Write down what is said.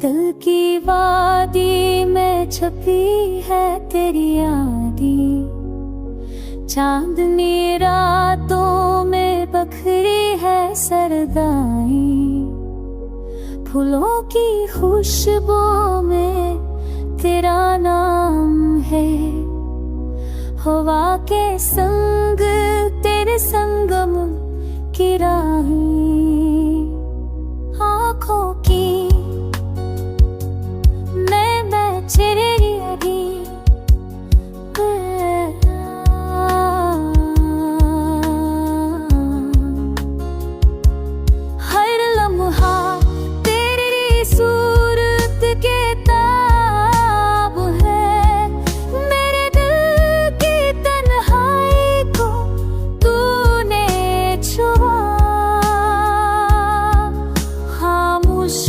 दिल की वादी में छपी है तेरी यादी, चांदनी रातों में बखरी है सरदाई, फूलों की खुशबू में तेरा नाम है, हवा के संग तेरे संगम की राहें, आँखों की मैं तेरी अभी हर लम्हा तेरी सूरत के ताब है, मेरे दिल की तन्हाई को तूने छुआ, खामोश